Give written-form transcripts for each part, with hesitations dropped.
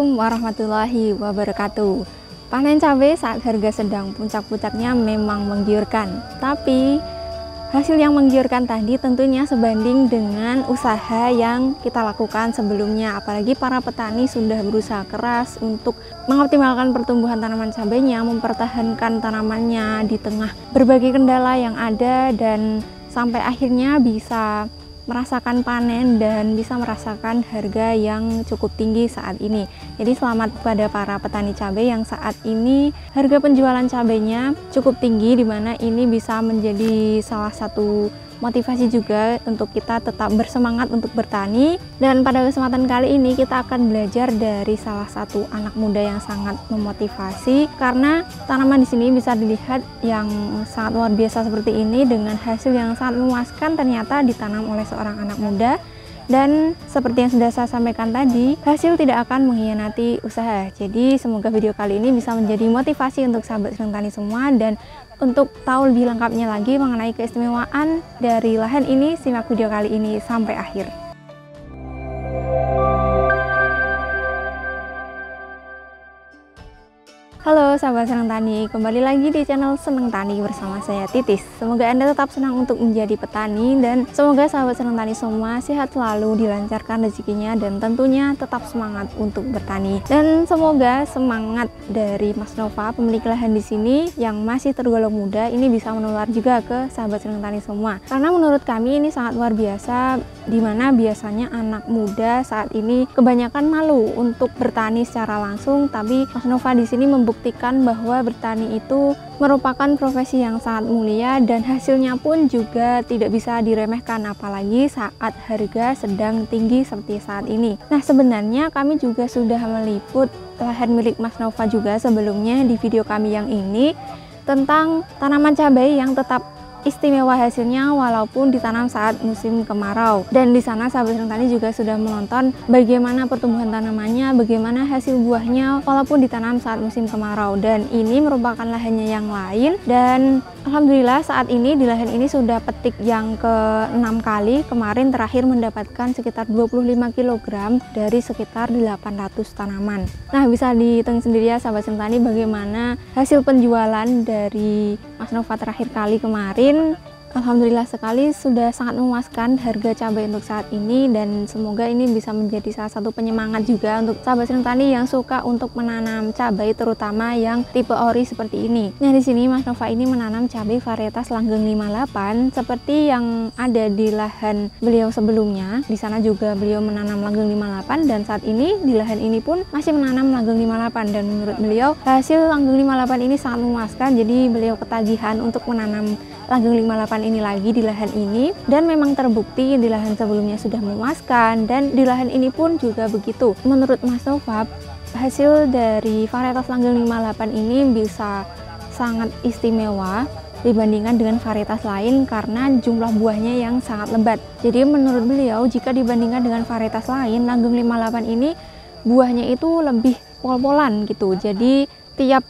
Assalamualaikum warahmatullahi wabarakatuh. Panen cabai saat harga sedang puncak-puncaknya memang menggiurkan, tapi hasil yang menggiurkan tadi tentunya sebanding dengan usaha yang kita lakukan sebelumnya. Apalagi para petani sudah berusaha keras untuk mengoptimalkan pertumbuhan tanaman cabainya, mempertahankan tanamannya di tengah berbagai kendala yang ada, dan sampai akhirnya bisa merasakan panen dan bisa merasakan harga yang cukup tinggi saat ini. Jadi selamat kepada para petani cabai yang saat ini harga penjualan cabainya cukup tinggi, di mana ini bisa menjadi salah satu motivasi juga untuk kita tetap bersemangat untuk bertani. Dan pada kesempatan kali ini kita akan belajar dari salah satu anak muda yang sangat memotivasi, karena tanaman di sini bisa dilihat yang sangat luar biasa seperti ini dengan hasil yang sangat memuaskan ternyata ditanam oleh seorang anak muda. Dan seperti yang sudah saya sampaikan tadi, hasil tidak akan mengkhianati usaha. Jadi semoga video kali ini bisa menjadi motivasi untuk sahabat Seneng Tani semua. Dan untuk tahu lebih lengkapnya lagi mengenai keistimewaan dari lahan ini, simak video kali ini sampai akhir. Halo sahabat Seneng Tani, kembali lagi di channel Seneng Tani bersama saya Titis. Semoga Anda tetap senang untuk menjadi petani, dan semoga sahabat Seneng Tani semua sehat selalu, dilancarkan rezekinya, dan tentunya tetap semangat untuk bertani. Dan semoga semangat dari Mas Nova, pemilik lahan di sini yang masih tergolong muda, ini bisa menular juga ke sahabat Seneng Tani semua. Karena menurut kami ini sangat luar biasa, dimana biasanya anak muda saat ini kebanyakan malu untuk bertani secara langsung, tapi Mas Nova di sini membuktikan bahwa bertani itu merupakan profesi yang sangat mulia dan hasilnya pun juga tidak bisa diremehkan, apalagi saat harga sedang tinggi seperti saat ini. Nah, sebenarnya kami juga sudah meliput lahan milik Mas Nova juga sebelumnya di video kami yang ini tentang tanaman cabai yang tetap istimewa hasilnya walaupun ditanam saat musim kemarau. Dan di sana sahabat Seneng Tani juga sudah menonton bagaimana pertumbuhan tanamannya, bagaimana hasil buahnya walaupun ditanam saat musim kemarau. Dan ini merupakan lahannya yang lain, dan alhamdulillah saat ini di lahan ini sudah petik yang ke-6 kali. Kemarin terakhir mendapatkan sekitar 25 kg dari sekitar 800 tanaman. Nah, bisa dihitung sendiri ya sahabat Seneng Tani bagaimana hasil penjualan dari Mas Nova terakhir kali kemarin. Alhamdulillah sekali, sudah sangat memuaskan harga cabai untuk saat ini, dan semoga ini bisa menjadi salah satu penyemangat juga untuk sahabat Seneng Tani yang suka untuk menanam cabai, terutama yang tipe ori seperti ini. Nah, di sini Mas Nova ini menanam cabai varietas langgeng 58 seperti yang ada di lahan beliau sebelumnya. Di sana juga beliau menanam langgeng 58, dan saat ini di lahan ini pun masih menanam langgeng 58, dan menurut beliau hasil langgeng 58 ini sangat memuaskan. Jadi beliau ketagihan untuk menanam langgeng 58 ini lagi di lahan ini, dan memang terbukti di lahan sebelumnya sudah memuaskan, dan di lahan ini pun juga begitu. Menurut Mas Nova, hasil dari varietas langgeng 58 ini bisa sangat istimewa dibandingkan dengan varietas lain karena jumlah buahnya yang sangat lebat. Jadi menurut beliau jika dibandingkan dengan varietas lain, langgeng 58 ini buahnya itu lebih pol-polan gitu. Jadi tiap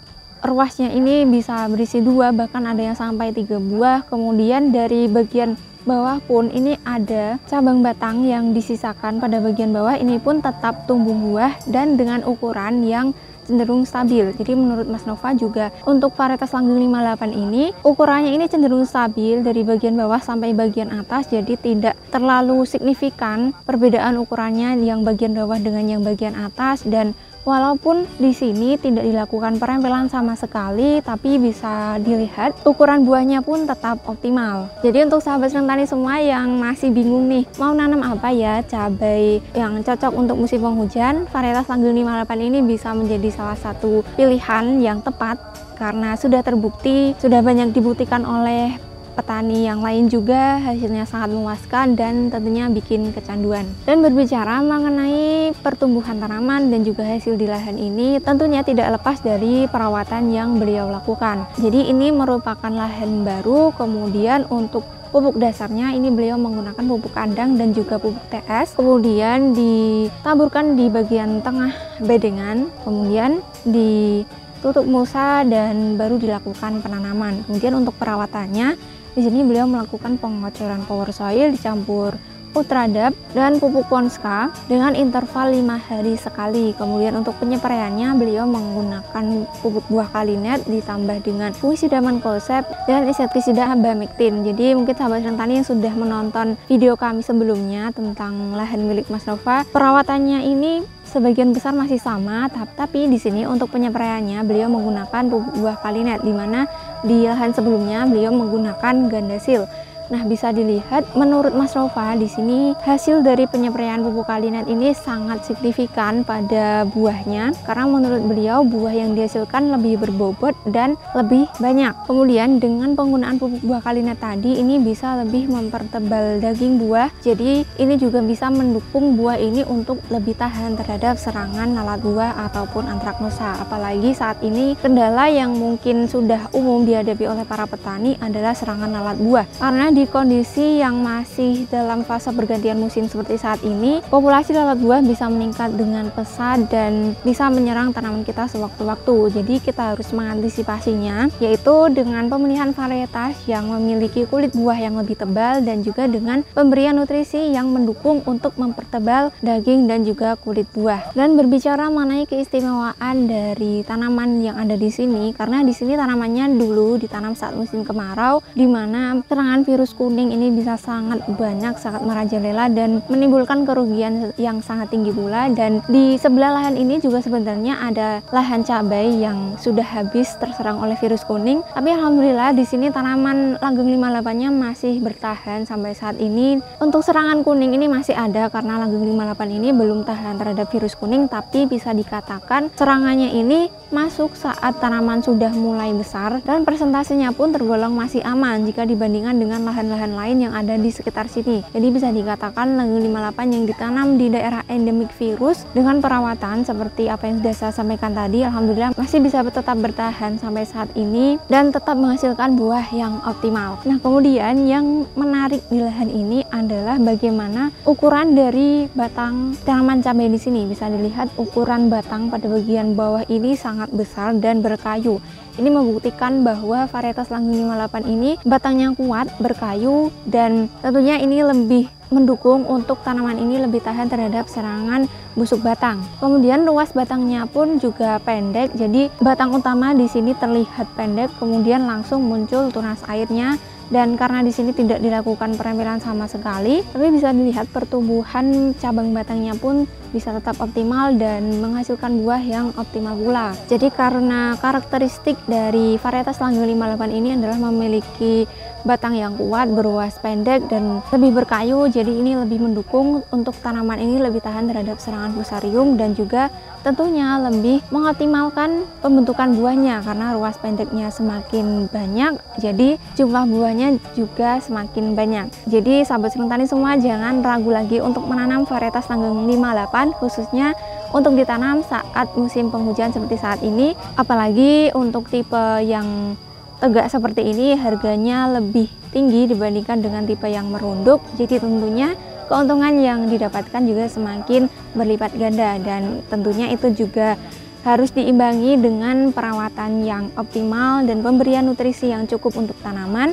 ruasnya ini bisa berisi 2, bahkan ada yang sampai 3 buah. Kemudian dari bagian bawah pun ini ada cabang batang yang disisakan pada bagian bawah, ini pun tetap tumbuh buah dan dengan ukuran yang cenderung stabil. Jadi menurut Mas Nova juga untuk varietas langgeng 58 ini ukurannya ini cenderung stabil dari bagian bawah sampai bagian atas, jadi tidak terlalu signifikan perbedaan ukurannya yang bagian bawah dengan yang bagian atas. Dan walaupun di sini tidak dilakukan perempelan sama sekali, tapi bisa dilihat ukuran buahnya pun tetap optimal. Jadi untuk sahabat Seneng Tani semua yang masih bingung nih mau nanam apa ya cabai yang cocok untuk musim penghujan, varietas langgeng 58 ini bisa menjadi salah satu pilihan yang tepat karena sudah terbukti, sudah banyak dibuktikan oleh petani yang lain juga, hasilnya sangat memuaskan dan tentunya bikin kecanduan. Dan berbicara mengenai pertumbuhan tanaman dan juga hasil di lahan ini, tentunya tidak lepas dari perawatan yang beliau lakukan. Jadi ini merupakan lahan baru, kemudian untuk pupuk dasarnya ini beliau menggunakan pupuk kandang dan juga pupuk TS, kemudian ditaburkan di bagian tengah bedengan, kemudian ditutup mulsa dan baru dilakukan penanaman. Kemudian untuk perawatannya di sini beliau melakukan pengocoran power soil dicampur Ultradap dan pupuk Ponska dengan interval 5 hari sekali. Kemudian untuk penyepraiannya beliau menggunakan pupuk buah kalinet ditambah dengan fungsi Daman-Kosep dan insektisida Bamectin. Jadi mungkin sahabat Senang Tani yang sudah menonton video kami sebelumnya tentang lahan milik Mas Nova, perawatannya ini sebagian besar masih sama, tapi di sini untuk penyepraiannya beliau menggunakan pupuk buah kalinet, di mana di lahan sebelumnya beliau menggunakan Gandasil. Nah, bisa dilihat menurut Mas Nova di sini hasil dari penyepraian pupuk kalinet ini sangat signifikan pada buahnya, karena menurut beliau buah yang dihasilkan lebih berbobot dan lebih banyak. Kemudian dengan penggunaan pupuk buah kalinet tadi ini bisa lebih mempertebal daging buah, jadi ini juga bisa mendukung buah ini untuk lebih tahan terhadap serangan lalat buah ataupun antraknosa. Apalagi saat ini kendala yang mungkin sudah umum dihadapi oleh para petani adalah serangan lalat buah, karena di kondisi yang masih dalam fase pergantian musim seperti saat ini, populasi lalat buah bisa meningkat dengan pesat dan bisa menyerang tanaman kita sewaktu-waktu. Jadi kita harus mengantisipasinya, yaitu dengan pemilihan varietas yang memiliki kulit buah yang lebih tebal dan juga dengan pemberian nutrisi yang mendukung untuk mempertebal daging dan juga kulit buah. Dan berbicara mengenai keistimewaan dari tanaman yang ada di sini, karena di sini tanamannya dulu ditanam saat musim kemarau, di mana serangan virus kuning ini bisa sangat banyak, sangat merajalela dan menimbulkan kerugian yang sangat tinggi pula. Dan di sebelah lahan ini juga sebenarnya ada lahan cabai yang sudah habis terserang oleh virus kuning, tapi alhamdulillah di sini tanaman langgeng 58-nya masih bertahan sampai saat ini. Untuk serangan kuning ini masih ada karena langgeng 58 ini belum tahan terhadap virus kuning, tapi bisa dikatakan serangannya ini masuk saat tanaman sudah mulai besar dan persentasenya pun tergolong masih aman jika dibandingkan dengan lahan-lahan lain yang ada di sekitar sini. Jadi bisa dikatakan langgeng 58 yang ditanam di daerah endemik virus dengan perawatan seperti apa yang sudah saya sampaikan tadi, alhamdulillah masih bisa tetap bertahan sampai saat ini dan tetap menghasilkan buah yang optimal. Nah, kemudian yang menarik di lahan ini adalah bagaimana ukuran dari batang tanaman cabai di sini. Bisa dilihat ukuran batang pada bagian bawah ini sangat besar dan berkayu. Ini membuktikan bahwa varietas langgeng 58 ini batangnya kuat, berkayu, dan tentunya ini lebih mendukung untuk tanaman ini lebih tahan terhadap serangan busuk batang. Kemudian luas batangnya pun juga pendek, jadi batang utama di sini terlihat pendek, kemudian langsung muncul tunas airnya. Dan karena di sini tidak dilakukan perempelan sama sekali, tapi bisa dilihat pertumbuhan cabang batangnya pun bisa tetap optimal dan menghasilkan buah yang optimal pula. Jadi karena karakteristik dari varietas langgeng 58 ini adalah memiliki batang yang kuat, beruas pendek, dan lebih berkayu, jadi ini lebih mendukung untuk tanaman ini lebih tahan terhadap serangan fusarium dan juga tentunya lebih mengoptimalkan pembentukan buahnya karena ruas pendeknya semakin banyak, jadi jumlah buahnya juga semakin banyak. Jadi sahabat Senang Tani semua jangan ragu lagi untuk menanam varietas langgeng 58, khususnya untuk ditanam saat musim penghujan seperti saat ini. Apalagi untuk tipe yang tegak seperti ini harganya lebih tinggi dibandingkan dengan tipe yang merunduk, jadi tentunya keuntungan yang didapatkan juga semakin berlipat ganda. Dan tentunya itu juga harus diimbangi dengan perawatan yang optimal dan pemberian nutrisi yang cukup untuk tanaman.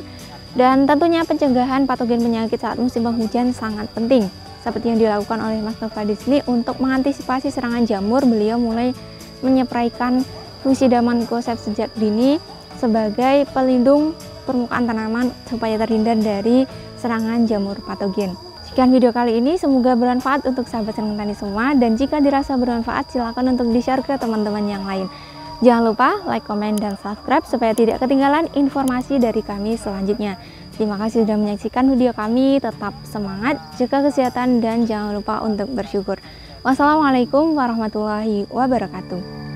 Dan tentunya pencegahan patogen penyakit saat musim penghujan sangat penting, seperti yang dilakukan oleh Mas Nova di sini. Untuk mengantisipasi serangan jamur, beliau mulai menyepraikan fungsi Daman-Kosep sejak dini sebagai pelindung permukaan tanaman supaya terhindar dari serangan jamur patogen. Sekian video kali ini, semoga bermanfaat untuk sahabat Senang Tani semua, dan jika dirasa bermanfaat silakan untuk di-share ke teman-teman yang lain. Jangan lupa like, komen, dan subscribe supaya tidak ketinggalan informasi dari kami selanjutnya. Terima kasih sudah menyaksikan video kami, tetap semangat, jaga kesehatan, dan jangan lupa untuk bersyukur. Wassalamualaikum warahmatullahi wabarakatuh.